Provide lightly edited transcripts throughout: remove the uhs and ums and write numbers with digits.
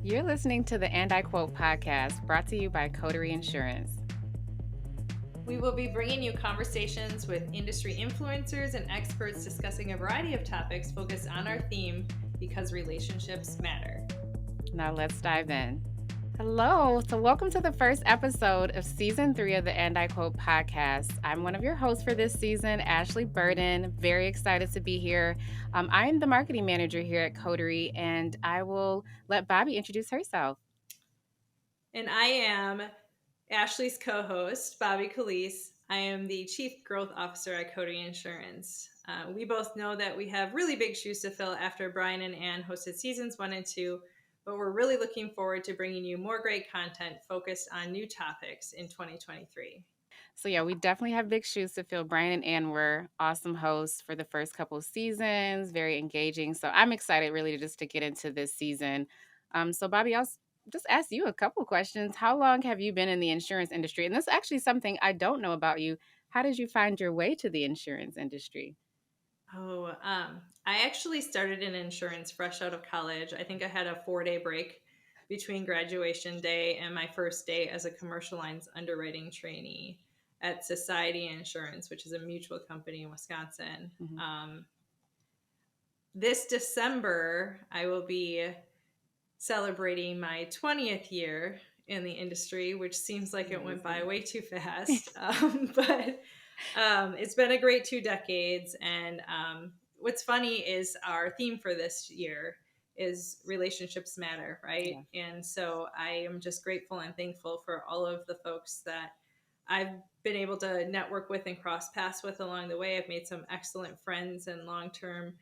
You're listening to the And I Quote podcast brought to you by Coterie Insurance. We will be bringing you conversations with industry influencers and experts discussing a variety of topics focused on our theme because relationships matter. Now let's dive in. Hello. So, welcome to the first episode of season 3 of the And I Quote podcast. I'm one of your hosts for this season, Ashleigh Burden. Very excited to be here. I'm the marketing manager here at Coterie, and I will let Bobbie introduce herself. And I am Ashleigh's co-host, Bobbie Collies. I am the Chief Growth Officer at Coterie Insurance. We both know that we have really big shoes to fill after Brian and Ann hosted seasons 1 and 2, but we're really looking forward to bringing you more great content focused on new topics in 2023. So yeah, we definitely have big shoes to fill. Brian and Ann were awesome hosts for the first couple seasons, very engaging. So I'm excited really just to get into this season. So Bobbie, I'll just ask you a couple questions. How long have you been in the insurance industry? And this is actually something I don't know about you. How did you find your way to the insurance industry? I actually started in insurance fresh out of college. I think I had a 4-day break between graduation day and my first day as a commercial lines underwriting trainee at Society Insurance, which is a mutual company in Wisconsin. Mhm. This December, I will be celebrating my 20th year in the industry, which seems like it went by Amazing. way too fast. But it's been a great 2 decades. And what's funny is our theme for this year is relationships matter, right? Yeah. And so I am just grateful and thankful for all of the folks that I've been able to network with and cross paths with along the way. I've made some excellent friends and long-term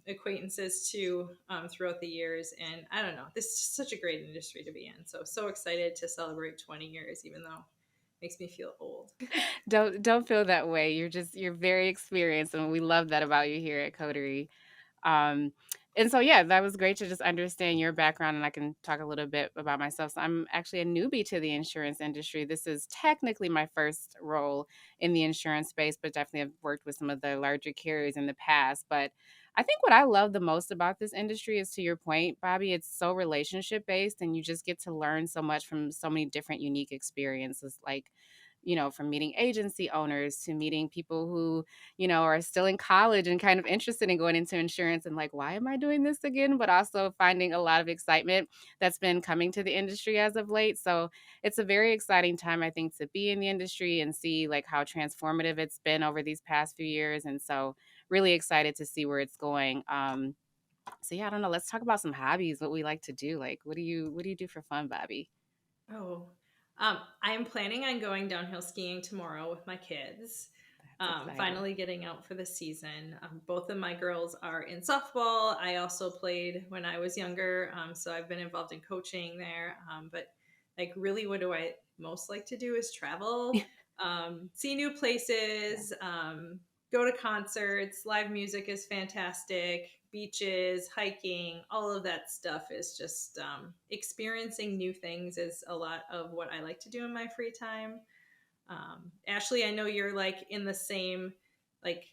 acquaintances too throughout the years. And I don't know, this is just such a great industry to be in. So excited to celebrate 20 years, even though it makes me feel old. Don't feel that way. You're very experienced, and we love that about you here at Coterie. Um, and so, yeah, that was great to just understand your background, and I can talk a little bit about myself. So, I'm actually a newbie to the insurance industry. This is technically my first role in the insurance space, but definitely have worked with some of the larger carriers in the past. But I think what I love the most about this industry is, to your point, Bobbie, it's so relationship based, and you just get to learn so much from so many different unique experiences. Like, from meeting agency owners to meeting people who are still in college and kind of interested in going into insurance and like, why am I doing this again? But also finding a lot of excitement that's been coming to the industry as of late. So it's a very exciting time, I think, to be in the industry and see like how transformative it's been over these past few years. And so really excited to see where it's going. So yeah, I don't know. Let's talk about some hobbies, what we like to do. Like, what do you do for fun, Bobbie? Oh, I am planning on going downhill skiing tomorrow with my kids. That's exciting. Finally getting out for the season. Both of my girls are in softball. I also played when I was younger, so I've been involved in coaching there. But like, really, what do I most like to do is travel, see new places, go to concerts. Live music is fantastic. Beaches, hiking, all of that stuff is just experiencing new things is a lot of what I like to do in my free time. Ashleigh, I know you're like in the same like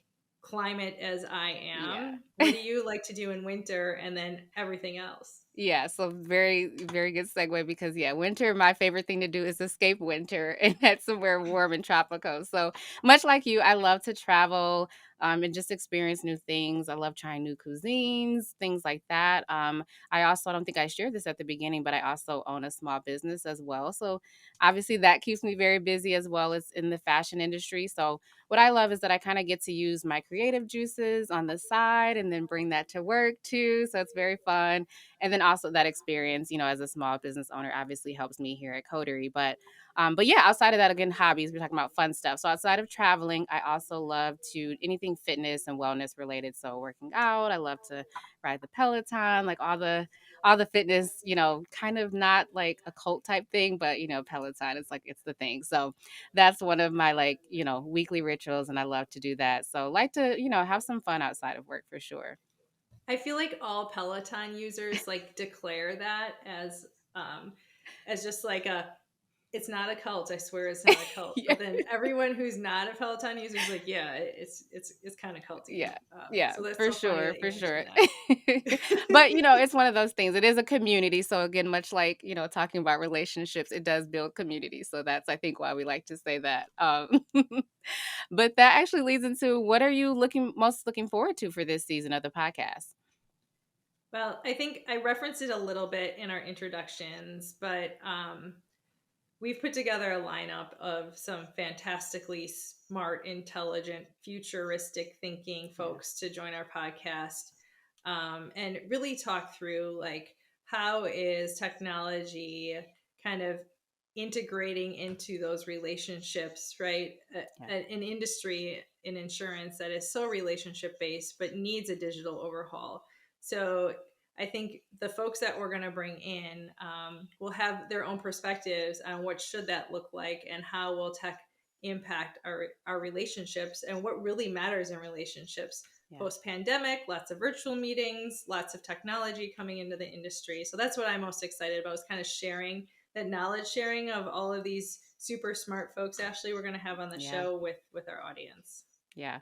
climate as I Yeah. am. What do you like to do in winter and then everything else? Yeah, so very, very good segue because yeah, winter, my favorite thing to do is escape winter and head somewhere warm and tropical. So much like you, I love to travel and just experience new things. I love trying new cuisines, things like that. I don't think I shared this at the beginning, but I also own a small business as well. So obviously that keeps me very busy as well as in the fashion industry. So what I love is that I kind of get to use my creative juices on the side and then bring that to work too. So it's very fun, and then also that experience, as a small business owner obviously helps me here at Coterie. But yeah, outside of that, again, hobbies, we're talking about fun stuff. So outside of traveling, I also love to anything fitness and wellness related. So working out, I love to ride the Peloton, like all the fitness, kind of not like a cult type thing, but Peloton, it's like it's the thing. So that's one of my like, weekly rituals, and I love to do that. So like to, have some fun outside of work for sure. I feel like all Peloton users like declare that um as just like a It's not a cult. I swear it's not a cult. Yeah. But then everyone who's not a Peloton user is like, yeah, it's kind of culty. Yeah. Yeah, So that's for so funny sure, that you for mentioned sure. that. But, it's one of those things. It is a community, so again, much like, talking about relationships, it does build community, so that's, I think, why we like to say that. But that actually leads into what are you most looking forward to for this season of the podcast? Well, I think I referenced it a little bit in our introductions, but we've put together a lineup of some fantastically smart, intelligent, futuristic thinking Yeah, folks to join our podcast, and really talk through like how is technology kind of integrating into those relationships, right? yeah, An industry in insurance that is so relationship based but needs a digital overhaul. So I think the folks that we're going to bring in will have their own perspectives on what should that look like and how will tech impact our relationships and what really matters in relationships yeah, post pandemic. Lots of virtual meetings, lots of technology coming into the industry. So that's what I'm most excited about, is kind of sharing that knowledge sharing of all of these super smart folks, Ashley, we're going to have on the yeah. show with our audience. Yeah.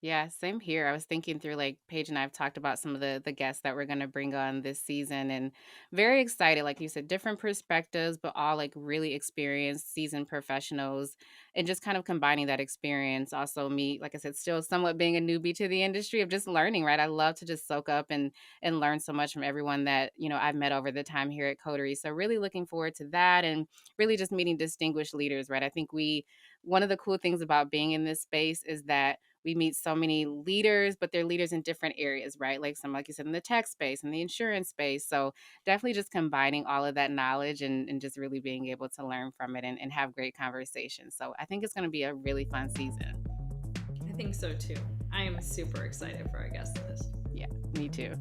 Yeah, same here. I was thinking through like Paige and I have talked about some of the guests that we're going to bring on this season and very excited like you said different perspectives but all like really experienced seasoned professionals and just kind of combining that experience also me like I said still somewhat being a newbie to the industry of just learning, right? I love to just soak up and learn so much from everyone that, I've met over the time here at Coterie. So really looking forward to that and really just meeting distinguished leaders, right? I think we one of the cool things about being in this space is that we meet so many leaders, but they're leaders in different areas, right? Like some, like you said, in the tech space and the insurance space. So definitely just combining all of that knowledge and just really being able to learn from it and have great conversations. So I think it's going to be a really fun season. I think so too. I am Yeah. super excited for our guest list. Yeah, me too.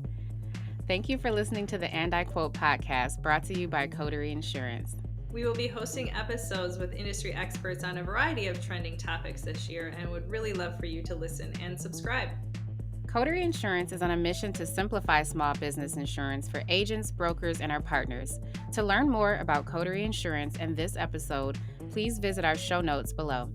Thank you for listening to the And I Quote podcast brought to you by Coterie Insurance. We will be hosting episodes with industry experts on a variety of trending topics this year and would really love for you to listen and subscribe. Coterie Insurance is on a mission to simplify small business insurance for agents, brokers, and our partners. To learn more about Coterie Insurance and this episode, please visit our show notes below.